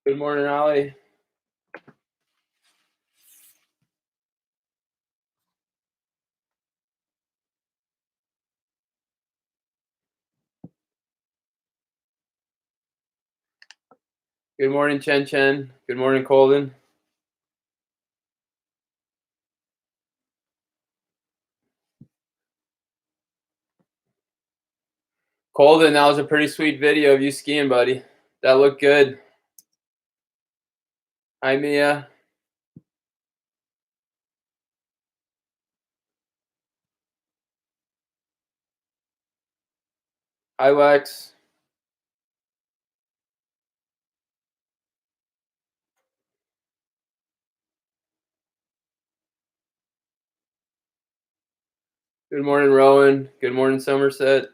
Good morning, Ollie. Good morning, Chen Chen. Good morning, Colden. Colden, that was a pretty sweet video of you skiing, buddy. That looked good. Hi, Mia. Hi, Lex. Good morning, Rowan. Good morning, Somerset.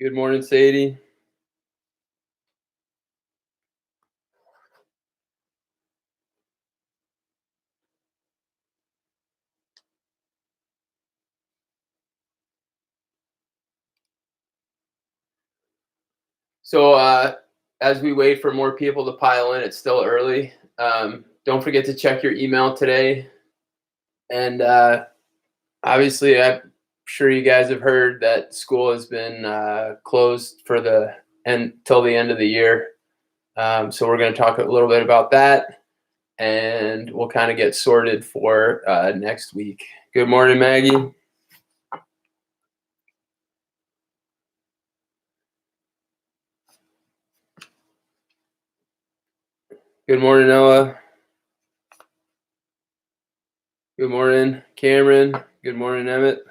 Good morning, Sadie. So, as we wait for more people to pile in, it's still early. Don't forget to check your email today. And obviously, I'm sure you guys have heard that school has been closed for till the end of the year. So we're going to talk a little bit about that, and we'll kind of get sorted for next week. Good morning, Maggie. Good morning, Ella. Good morning, Cameron. Good morning, Emmett.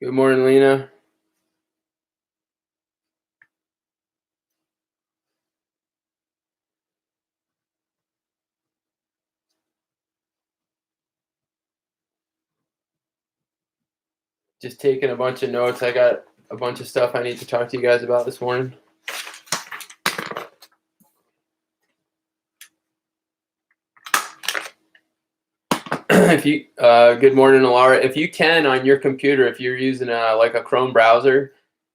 Good morning, Lena. Just taking a bunch of notes. I got a bunch of stuff I need to talk to you guys about this morning. Good morning, Alara. If you can on your computer, if you're using like a Chrome browser,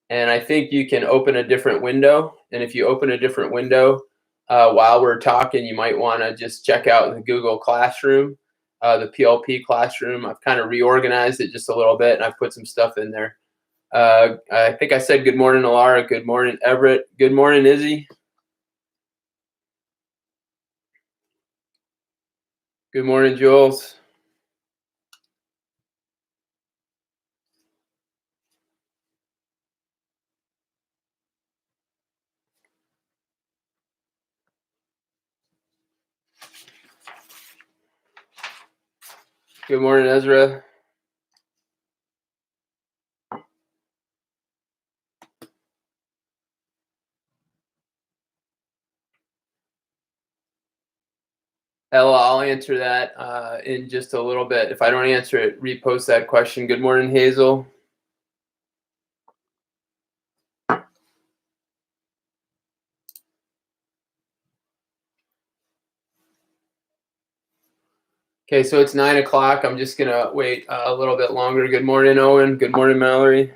and I think you can open a different window. And if you open a different window while we're talking, you might want to just check out the Google Classroom, the PLP Classroom. I've kind of reorganized it just a little bit, and I've put some stuff in there. I think I said good morning, Alara. Good morning, Everett. Good morning, Izzy. Good morning, Jules. Good morning, Ezra. Ella, I'll answer that in just a little bit. If I don't answer it, repost that question. Good morning, Hazel. Okay, so it's 9 o'clock. I'm just going to wait a little bit longer. Good morning, Owen. Good morning, Mallory.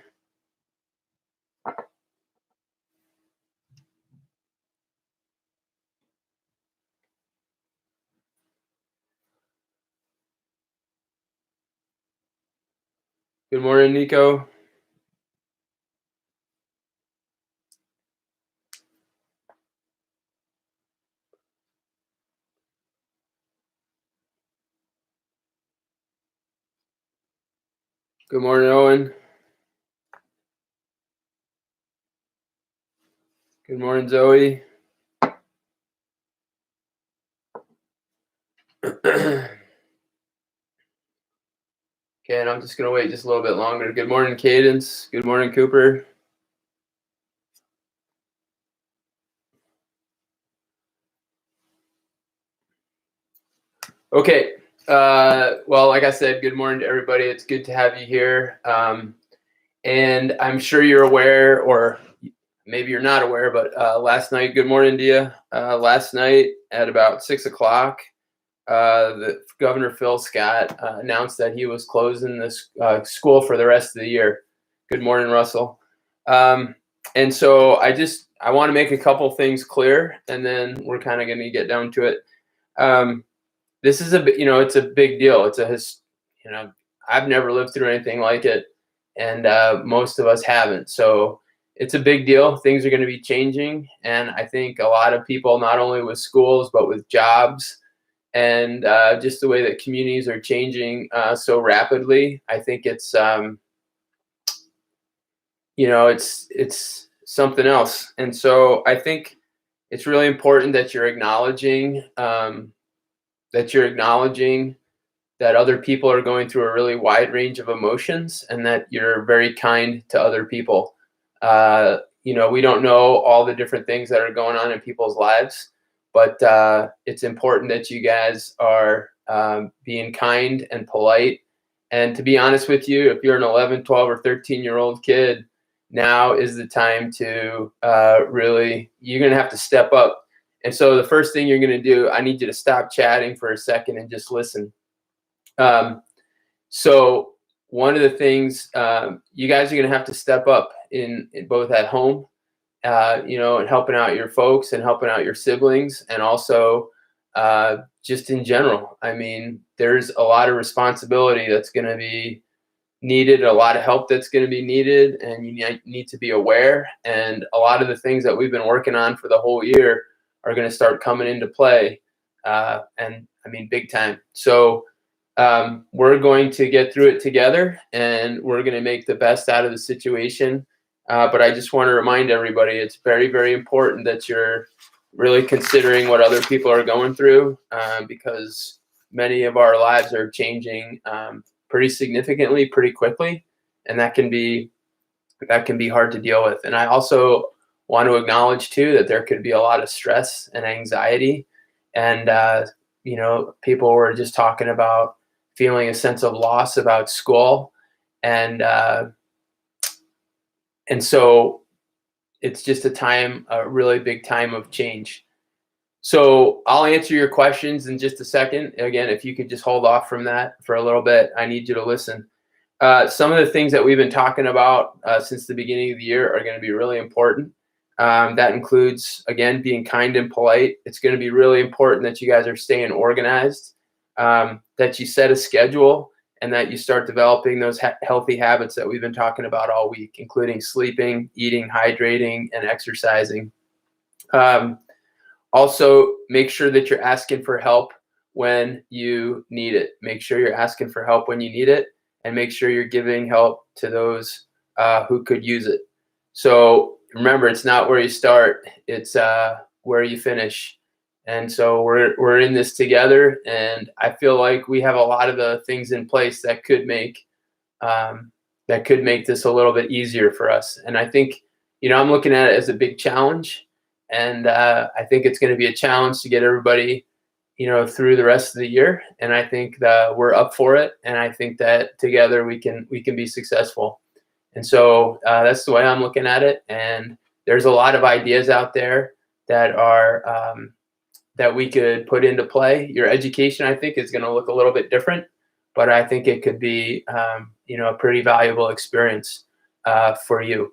Good morning, Nico. Good morning, Owen. Good morning, Zoe. Okay, and I'm just going to wait just a little bit longer. Good morning, Cadence. Good morning, Cooper. Okay. Well, like I said, good morning to everybody. It's good to have you here. And I'm sure you're aware, or maybe you're not aware, but last night, good morning to you. Last night at about 6 o'clock, the Governor Phil Scott announced that he was closing this school for the rest of the year. Good morning, Russell. And so I want to make a couple things clear, and then we're kind of going to get down to it. This is it's a big deal. I've never lived through anything like it, and most of us haven't. So it's a big deal. Things are going to be changing, and I think a lot of people, not only with schools but with jobs, and just the way that communities are changing so rapidly, I think it's it's something else. And so I think it's really important that you're acknowledging that other people are going through a really wide range of emotions, and that you're very kind to other people. We don't know all the different things that are going on in people's lives, but it's important that you guys are being kind and polite. And to be honest with you, if you're an 11, 12, or 13-year-old kid, now is the time to you're going to have to step up. And so the first thing you're going to do, I need you to stop chatting for a second and just listen. So one of the things you guys are going to have to step up in both at home, and helping out your folks and helping out your siblings, and also just in general. I mean, there's a lot of responsibility that's going to be needed, a lot of help that's going to be needed, and you need to be aware. And a lot of the things that we've been working on for the whole year are going to start coming into play, and I mean, big time. So we're going to get through it together, and we're going to make the best out of the situation. But I just want to remind everybody, it's very, very important that you're really considering what other people are going through, because many of our lives are changing pretty significantly, pretty quickly, and that can be hard to deal with. And I also want to acknowledge too that there could be a lot of stress and anxiety, and people were just talking about feeling a sense of loss about school, and so it's just a really big time of change. So I'll answer your questions in just a second. Again, if you could just hold off from that for a little bit, I need you to listen. Some of the things that we've been talking about since the beginning of the year are going to be really important. That includes, again, being kind and polite. It's going to be really important that you guys are staying organized, that you set a schedule, and that you start developing those healthy habits that we've been talking about all week, including sleeping, eating, hydrating, and exercising. Also, make sure that you're asking for help when you need it. Make sure you're asking for help when you need it, and make sure you're giving help to those who could use it. So remember, it's not where you start, it's where you finish. And so we're in this together, and I feel like we have a lot of the things in place that could make this a little bit easier for us. And I think, I'm looking at it as a big challenge, and I think it's going to be a challenge to get everybody, through the rest of the year. And I think that we're up for it, and I think that together we can be successful. And so that's the way I'm looking at it. And there's a lot of ideas out there that are that we could put into play. Your education, I think, is going to look a little bit different, but I think it could be, a pretty valuable experience for you.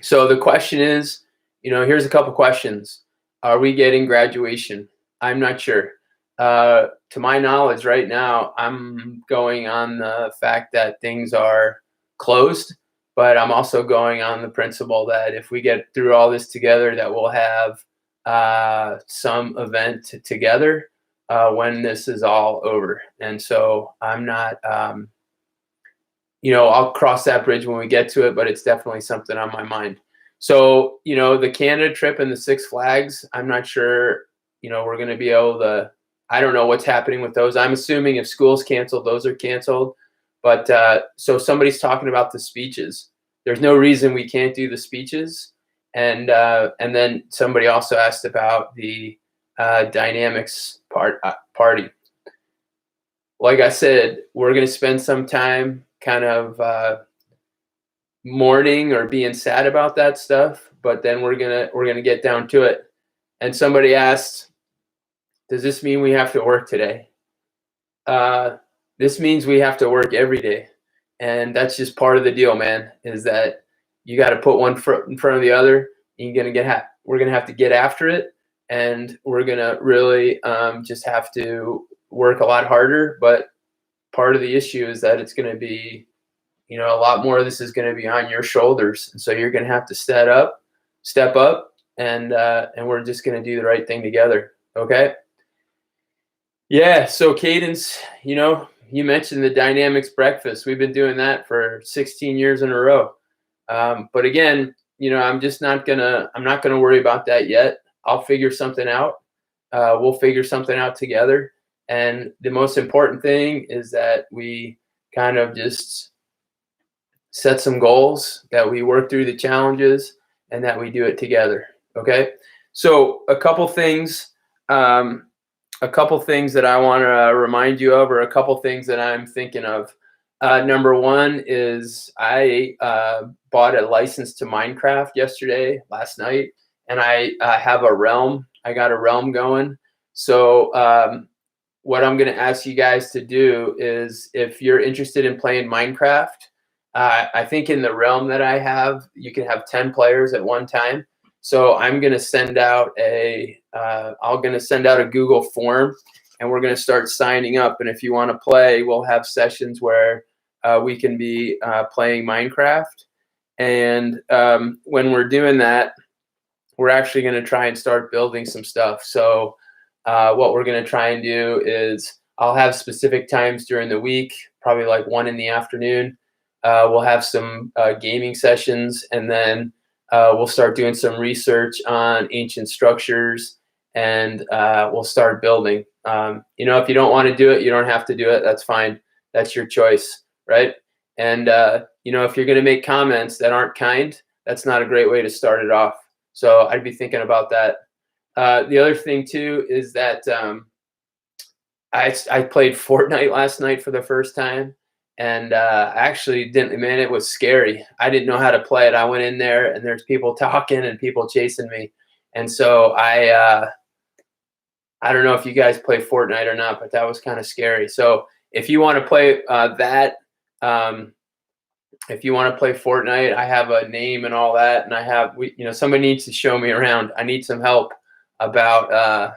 So the question is, here's a couple questions. Are we getting graduation? I'm not sure. To my knowledge right now, I'm going on the fact that things are closed, but I'm also going on the principle that if we get through all this together, that we'll have some event together when this is all over. And so I'm not, I'll cross that bridge when we get to it, but it's definitely something on my mind. So, the Canada trip and the Six Flags, I'm not sure, we're going to be able to, I don't know what's happening with those. I'm assuming if school's canceled, those are canceled. But so somebody's talking about the speeches. There's no reason we can't do the speeches. And then somebody also asked about the Dynamix party. Like I said, we're going to spend some time kind of mourning or being sad about that stuff, but then we're gonna get down to it. And somebody asked, does this mean we have to work today? This means we have to work every day. And that's just part of the deal, man, is that you got to put one foot in front of the other. We're going to have to get after it. And we're going to really just have to work a lot harder. But part of the issue is that it's going to be, a lot more of this is going to be on your shoulders. And so you're going to have to step up, and we're just going to do the right thing together. Okay. Yeah. So Cadence, you mentioned the Dynamix breakfast. We've been doing that for 16 years in a row. But again, I'm not gonna worry about that yet. I'll figure something out. We'll figure something out together. And the most important thing is that we kind of just set some goals, that we work through the challenges, and that we do it together. Okay. So a couple things that I want to remind you of, or a couple things that I'm thinking of. Number one is I bought a license to Minecraft last night, and I have a realm. I got a realm going. So what I'm going to ask you guys to do is, if you're interested in playing Minecraft, I think in the realm that I have, you can have 10 players at one time. So I'm going to send out a Google form, and we're going to start signing up. And if you want to play, we'll have sessions where we can be playing Minecraft. And when we're doing that, we're actually going to try and start building some stuff. So what we're going to try and do is, I'll have specific times during the week, probably like 1 in the afternoon. We'll have some gaming sessions, and then we'll start doing some research on ancient structures, and we'll start building. If you don't want to do it, you don't have to do it. That's fine. That's your choice, right? And if you're going to make comments that aren't kind, that's not a great way to start it off. So I'd be thinking about that. The other thing too is that I played Fortnite last night for the first time. And I actually didn't, man, it was scary. I didn't know how to play it. I went in there, and there's people talking and people chasing me. And so I don't know if you guys play Fortnite or not, but that was kind of scary. So if you want to play if you want to play Fortnite, I have a name and all that. And somebody needs to show me around. I need some help about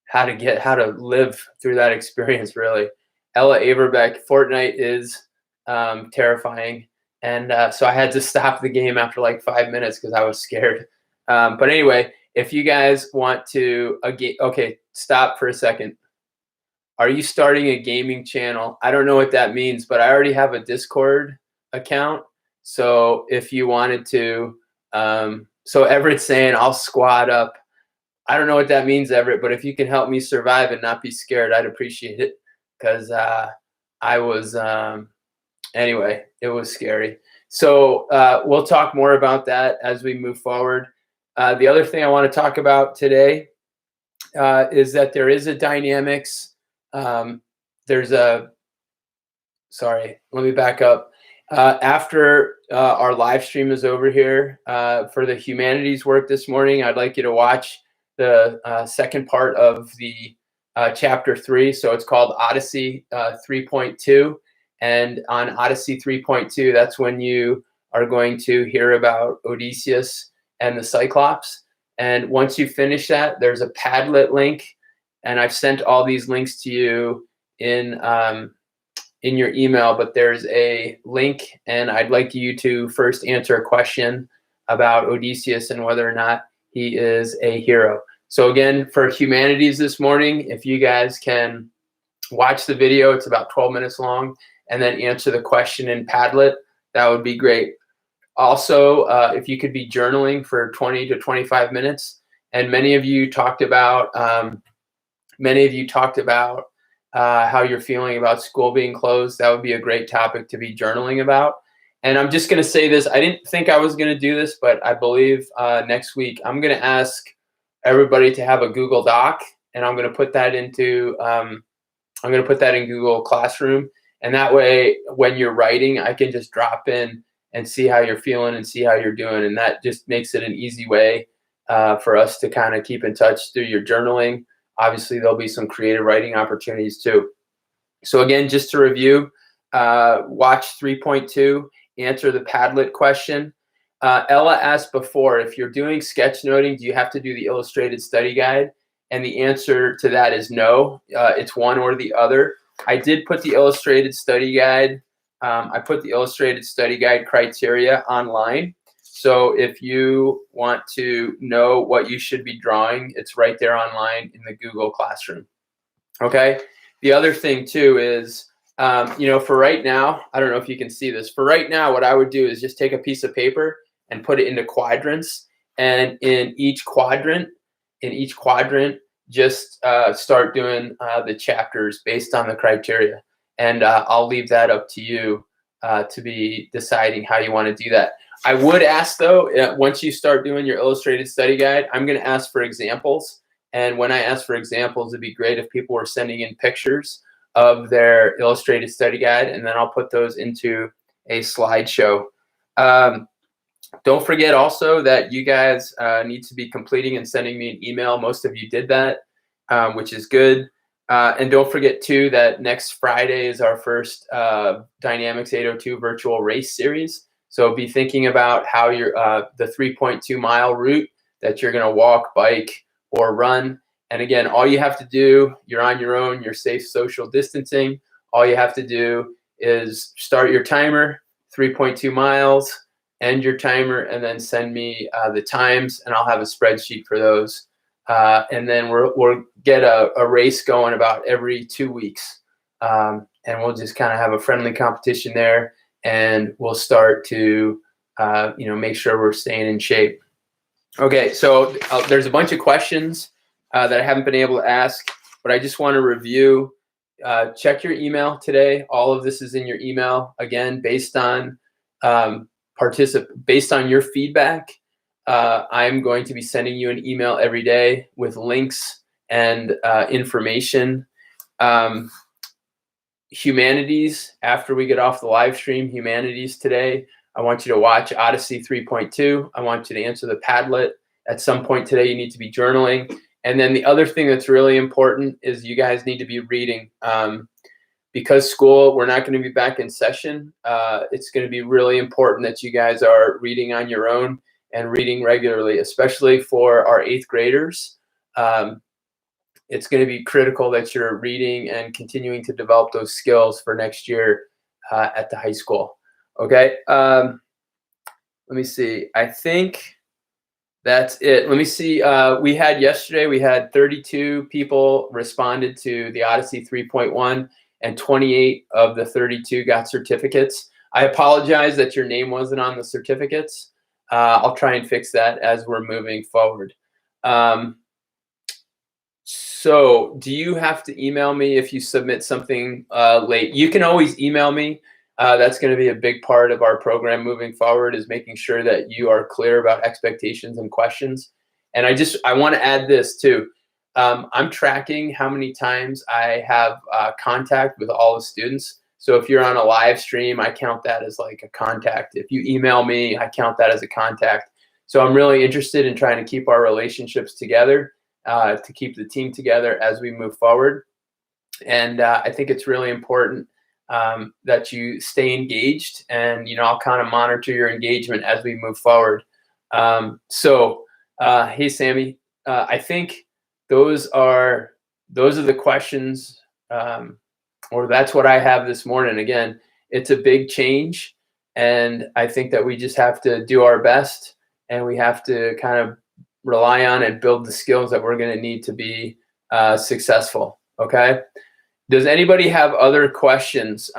how to live through that experience, really. Ella Averbeck, Fortnite is terrifying. And so I had to stop the game after like 5 minutes because I was scared. But anyway, if you guys want to, okay, stop for a second. Are you starting a gaming channel? I don't know what that means, but I already have a Discord account. So if you wanted to, so Everett's saying I'll squat up. I don't know what that means, Everett, but if you can help me survive and not be scared, I'd appreciate it. Because I was, anyway, it was scary. So we'll talk more about that as we move forward. The other thing I want to talk about today is that there is a Dynamix. Sorry, let me back up. After our live stream is over here for the Humanities work this morning, I'd like you to watch the second part of the chapter 3. So it's called Odyssey 3.2. And on Odyssey 3.2, that's when you are going to hear about Odysseus and the Cyclops. And once you finish that, there's a Padlet link. And I've sent all these links to you in your email, but there's a link, and I'd like you to first answer a question about Odysseus and whether or not he is a hero. So again, for Humanities this morning, if you guys can watch the video, it's about 12 minutes long, and then answer the question in Padlet, that would be great. Also, if you could be journaling for 20 to 25 minutes, and many of you talked about how you're feeling about school being closed. That would be a great topic to be journaling about. And I'm just going to say this. I didn't think I was going to do this, but I believe next week I'm going to ask everybody to have a Google Doc, and I'm going to put that in Google Classroom. And that way, when you're writing, I can just drop in and see how you're feeling and see how you're doing. And that just makes it an easy way for us to kind of keep in touch through your journaling. Obviously, there'll be some creative writing opportunities too. So again, just to review, watch 3.2, answer the Padlet question. Ella asked before, if you're doing sketchnoting, do you have to do the illustrated study guide? And the answer to that is no. It's one or the other. I did put the illustrated study guide. I put the illustrated study guide criteria online. So if you want to know what you should be drawing, it's right there online in the Google Classroom. Okay. The other thing too is, for right now, I don't know if you can see this. For right now, what I would do is just take a piece of paper and put it into quadrants. And in each quadrant, just start doing the chapters based on the criteria. And I'll leave that up to you to be deciding how you want to do that. I would ask though, once you start doing your illustrated study guide, I'm going to ask for examples. And when I ask for examples, it'd be great if people were sending in pictures of their illustrated study guide, and then I'll put those into a slideshow. Don't forget also that you guys need to be completing and sending me an email. Most of you did that, which is good. And don't forget too that next Friday is our first Dynamix 802 virtual race series. So be thinking about how you're the 3.2 mile route that you're going to walk, bike, or run. And again, all you have to do, you're on your own, you're safe social distancing. All you have to do is start your timer, 3.2 miles, end your timer, and then send me the times, and I'll have a spreadsheet for those. And then we'll get a race going about every 2 weeks. And we'll just kind of have a friendly competition there, and we'll start to make sure we're staying in shape. Okay, so there's a bunch of questions that I haven't been able to ask, but I just want to review. Check your email today. All of this is in your email. Again, based on your feedback, I'm going to be sending you an email every day with links and information. Humanities, after we get off the live stream, Humanities today, I want you to watch Odyssey 3.2. I want you to answer the Padlet. At some point today, you need to be journaling. And then the other thing that's really important is you guys need to be reading. Because we're not going to be back in session, it's going to be really important that you guys are reading on your own and reading regularly, especially for our 8th graders. It's going to be critical that you're reading and continuing to develop those skills for next year at the high school. Okay, let me see. I think that's it. Let me see. We had 32 people responded to the Odyssey 3.1, and 28 of the 32 got certificates. I apologize that your name wasn't on the certificates. I'll try and fix that as we're moving forward. So do you have to email me if you submit something late? You can always email me. That's going to be a big part of our program moving forward, is making sure that you are clear about expectations and questions. And I want to add this too. I'm tracking how many times I have contact with all the students. So if you're on a live stream, I count that as like a contact. If you email me, I count that as a contact. So I'm really interested in trying to keep our relationships together, to keep the team together as we move forward. And I think it's really important that you stay engaged, and I'll kind of monitor your engagement as we move forward. Hey Sammy, I think those are the questions, or that's what I have this morning. Again, it's a big change, and I think that we just have to do our best, and we have to kind of rely on and build the skills that we're going to need to be successful. Okay. Does anybody have other questions,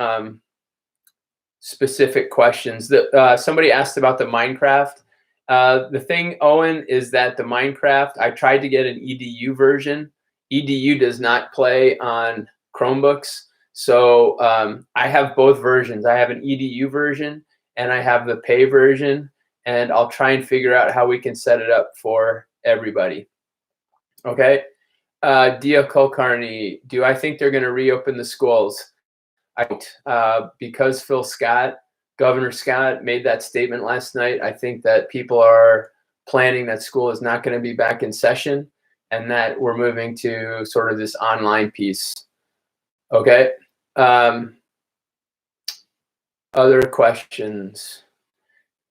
specific questions? Somebody asked about the Minecraft. The thing, Owen, is that the Minecraft, I tried to get an EDU version. EDU does not play on Chromebooks. So I have both versions. I have an EDU version and I have the pay version, and I'll try and figure out how we can set it up for everybody. Okay. Dia Kulkarni, do I think they're going to reopen the schools? I don't, because Phil Scott Governor Scott made that statement last night. I think that people are planning that school is not going to be back in session and that we're moving to sort of this online piece. Okay. Other questions?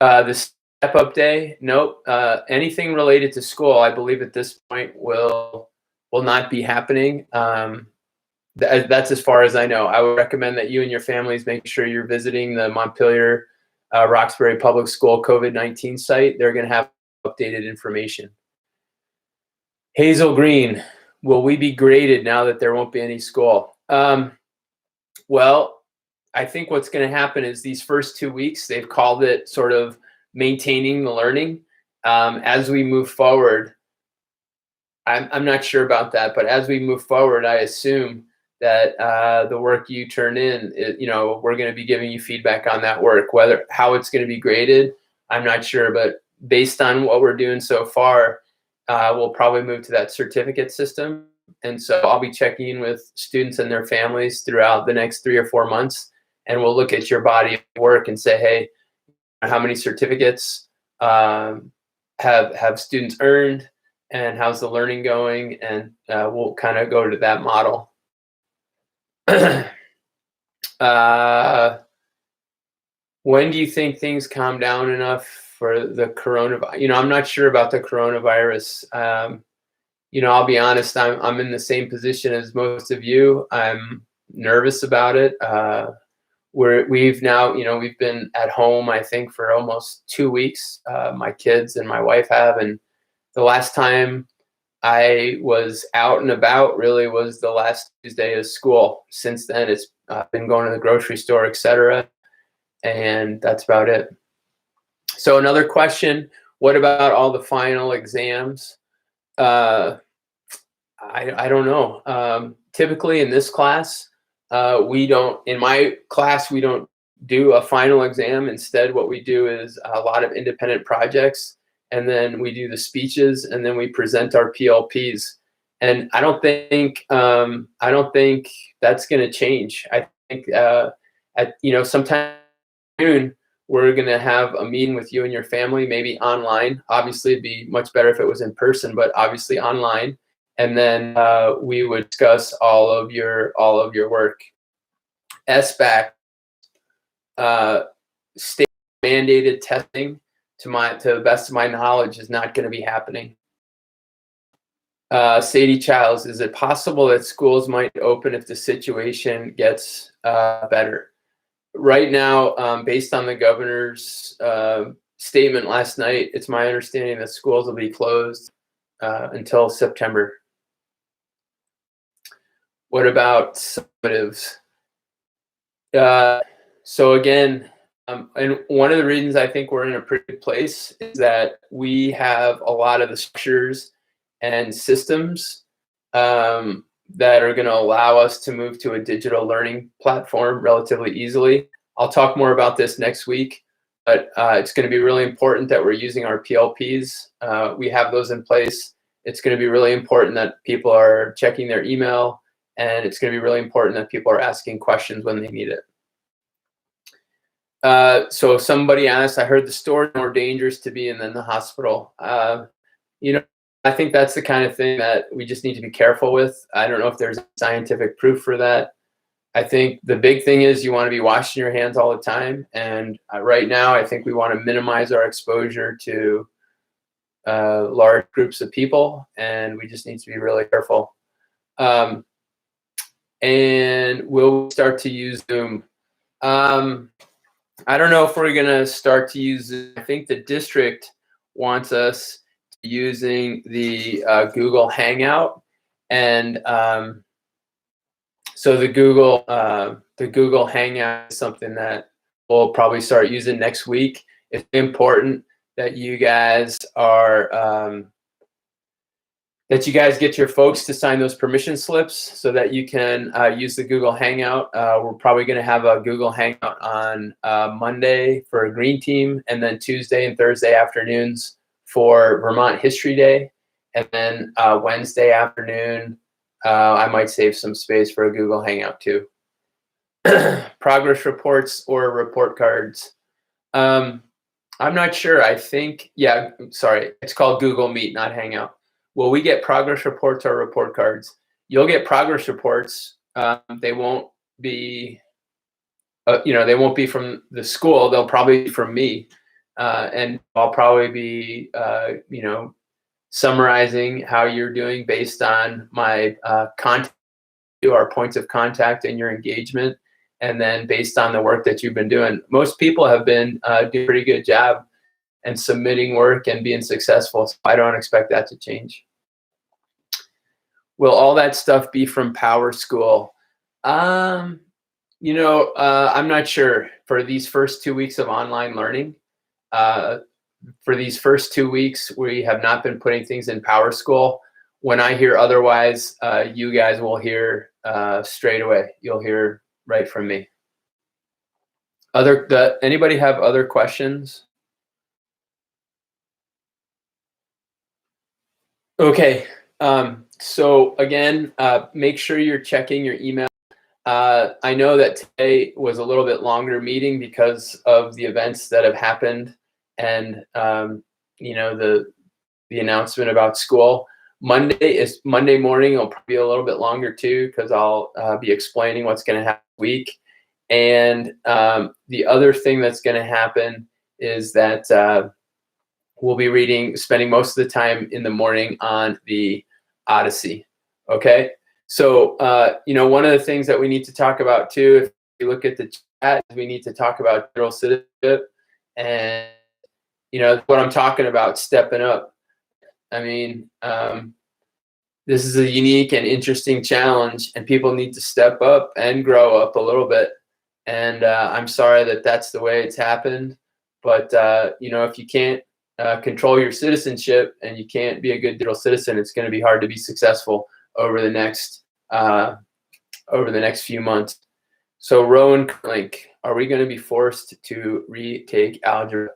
The step up day? Nope. Anything related to school, I believe at this point will not be happening. That's as far as I know. I would recommend that you and your families make sure you're visiting the Montpelier Roxbury Public School COVID-19 site. They're going to have updated information. Hazel Green, will we be graded now that there won't be any school? Well, I think what's going to happen is these first 2 weeks, they've called it sort of maintaining the learning. As we move forward, I'm not sure about that, but as we move forward, I assume that the work you turn in, we're going to be giving you feedback on that work. How it's going to be graded, I'm not sure, but based on what we're doing so far, we'll probably move to that certificate system. And so I'll be checking in with students and their families throughout the next 3 or 4 months, and we'll look at your body of work and say, hey, how many certificates have students earned, and how's the learning going? And we'll kind of go to that model. When do you think things calm down enough for the coronavirus? I'm not sure about the coronavirus. I'll be honest, I'm in the same position as most of you. I'm nervous about it. We've been at home, I think, for almost 2 weeks. My kids and my wife have, and the last time I was out and about really was the last Tuesday of school. Since then, it's been going to the grocery store, etc. And that's about it. So another question, what about all the final exams? I don't know. Typically in this class, in my class, we don't do a final exam. Instead, what we do is a lot of independent projects, and then we do the speeches, and then we present our PLPs. And I don't think that's going to change. I think sometime soon we're going to have a meeting with you and your family, maybe online. Obviously, it'd be much better if it was in person, but obviously online. And then we would discuss all of your work. SBAC, state mandated testing, to the best of my knowledge, is not going to be happening. Sadie Childs, is it possible that schools might open if the situation gets better? Right now, based on the governor's statement last night, it's my understanding that schools will be closed until September. What about summatives? So again, and one of the reasons I think we're in a pretty good place is that we have a lot of the structures and systems that are going to allow us to move to a digital learning platform relatively easily. I'll talk more about this next week, but it's going to be really important that we're using our PLPs. We have those in place. It's going to be really important that people are checking their email, and it's going to be really important that people are asking questions when they need it. So somebody asked, I heard the store more dangerous to be in than the hospital. I think that's the kind of thing that we just need to be careful with. I don't know if there's scientific proof for that. I think the big thing is you want to be washing your hands all the time. And right now, I think we want to minimize our exposure to large groups of people, and we just need to be really careful. And we'll start to use Zoom. I don't know if we're going to start to use Zoom. I think the district wants us using the Google Hangout, and so the Google Hangout is something that we'll probably start using next week. It's important that you guys are get your folks to sign those permission slips so that you can use the Google Hangout. We're probably going to have a Google Hangout on Monday for a green team, and then Tuesday and Thursday afternoons for Vermont History Day. And then Wednesday afternoon, I might save some space for a Google Hangout too. Progress reports or report cards. I'm not sure. I think, yeah, sorry, it's called Google Meet, not Hangout. Will we get progress reports or report cards? You'll get progress reports. They won't be, they won't be from the school. They'll probably be from me, and I'll probably be, summarizing how you're doing based on my contact, our points of contact, and your engagement, and then based on the work that you've been doing. Most people have been doing a pretty good job and submitting work and being successful. So I don't expect that to change. Will all that stuff be from Power School? I'm not sure. For these first 2 weeks of online learning, for these first 2 weeks, we have not been putting things in Power School. When I hear otherwise, you guys will hear straight away. You'll hear right from me. Anybody have other questions? Okay. So again, make sure you're checking your email. I know that today was a little bit longer meeting because of the events that have happened, and the announcement about school. Monday morning. It'll probably be a little bit longer too, because I'll be explaining what's going to happen this week. And the other thing that's going to happen is that we'll be spending most of the time in the morning on the Odyssey. Okay. So, one of the things that we need to talk about too, if you look at the chat, we need to talk about general citizenship, and, what I'm talking about, stepping up. I mean, this is a unique and interesting challenge, and people need to step up and grow up a little bit. And I'm sorry that that's the way it's happened. But, if you can't control your citizenship and you can't be a good digital citizen, it's going to be hard to be successful over the next few months. So Rowan Link, are we going to be forced to retake algebra?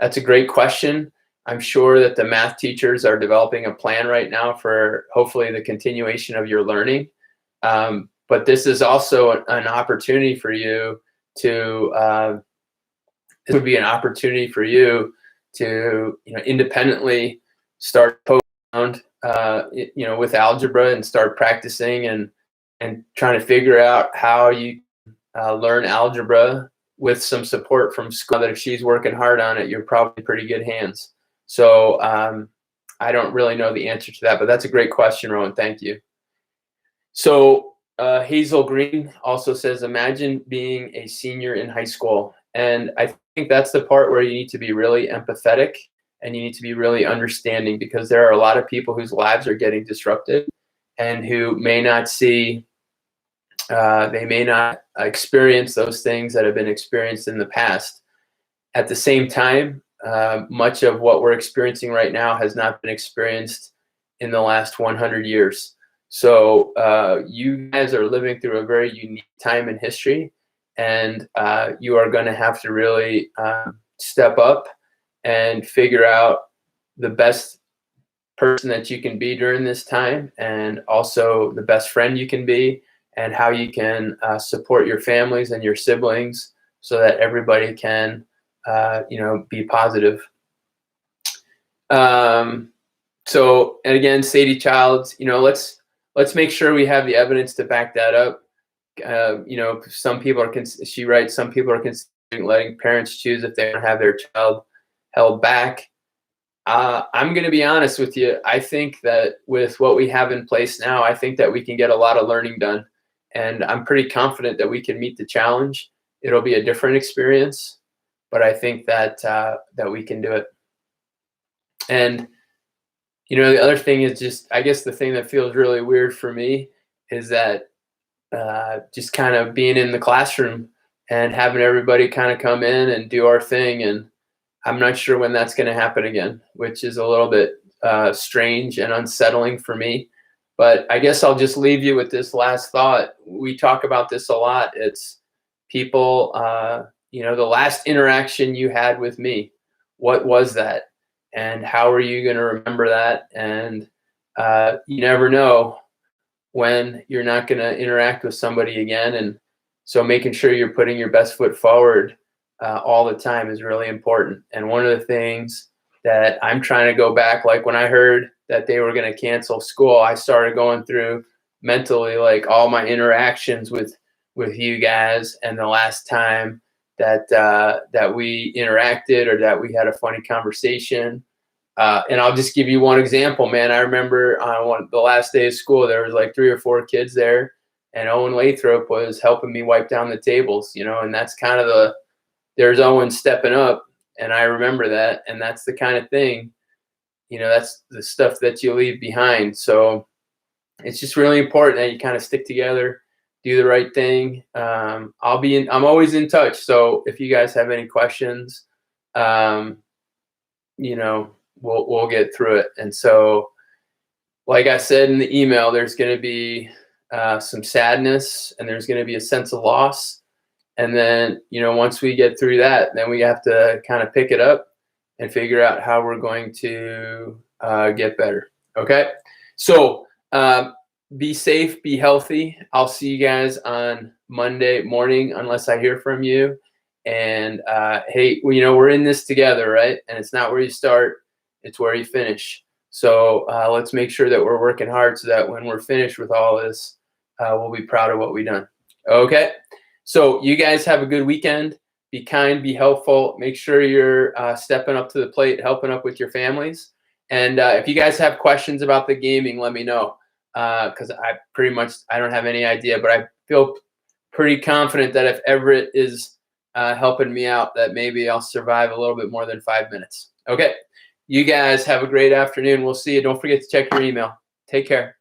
That's a great question. I'm sure that the math teachers are developing a plan right now for hopefully the continuation of your learning. But this is also an opportunity for you to, this would be an opportunity for you to, independently start poking around, with algebra and start practicing and trying to figure out how you learn algebra with some support from school. That if she's working hard on it, you're probably in pretty good hands. So I don't really know the answer to that, but that's a great question, Rowan. Thank you. So Hazel Green also says, imagine being a senior in high school. And I think that's the part where you need to be really empathetic and you need to be really understanding, because there are a lot of people whose lives are getting disrupted and who may not see, they may not experience those things that have been experienced in the past. At the same time, much of what we're experiencing right now has not been experienced in the last 100 years. So you guys are living through a very unique time in history, and you are going to have to really step up and figure out the best person that you can be during this time, and also the best friend you can be, and how you can support your families and your siblings so that everybody can be positive. So, and again, Sadie Childs, let's make sure we have the evidence to back that up. Some people are, she writes, some people are considering letting parents choose if they want to have their child held back. I'm going to be honest with you. I think that with what we have in place now, I think that we can get a lot of learning done, and I'm pretty confident that we can meet the challenge. It'll be a different experience, but I think that that we can do it. And the other thing is just, I guess the thing that feels really weird for me is that just kind of being in the classroom and having everybody kind of come in and do our thing, and I'm not sure when that's going to happen again, which is a little bit strange and unsettling for me. But I guess I'll just leave you with this last thought. We talk about this a lot. It's people, the last interaction you had with me, what was that? And how are you going to remember that? And you never know when you're not going to interact with somebody again. And so making sure you're putting your best foot forward all the time is really important. And one of the things that I'm trying to go back, like when I heard that they were going to cancel school, I started going through mentally like all my interactions with you guys, and the last time that that we interacted or that we had a funny conversation. And I'll just give you one example, man. I remember on the last day of school, there was like 3 or 4 kids there, and Owen Lathrop was helping me wipe down the tables, you know, and that's kind of there's Owen stepping up, and I remember that, and that's the kind of thing, you know, that's the stuff that you leave behind. So it's just really important that you kind of stick together, do the right thing. I'm always in touch. So if you guys have any questions, you know, we'll get through it. And so, like I said in the email, there's going to be some sadness, and there's going to be a sense of loss. And then, you know, once we get through that, then we have to kind of pick it up and figure out how we're going to get better. Okay. So be safe, be healthy. I'll see you guys on Monday morning, unless I hear from you. And hey, well, you know, we're in this together, right? And it's not where you start, it's where you finish. So let's make sure that we're working hard so that when we're finished with all this, we'll be proud of what we've done. Okay. So you guys have a good weekend. Be kind, be helpful. Make sure you're stepping up to the plate, helping up with your families. And if you guys have questions about the gaming, let me know, because I don't have any idea, but I feel pretty confident that if Everett is helping me out, that maybe I'll survive a little bit more than 5 minutes. Okay. You guys have a great afternoon. We'll see you. Don't forget to check your email. Take care.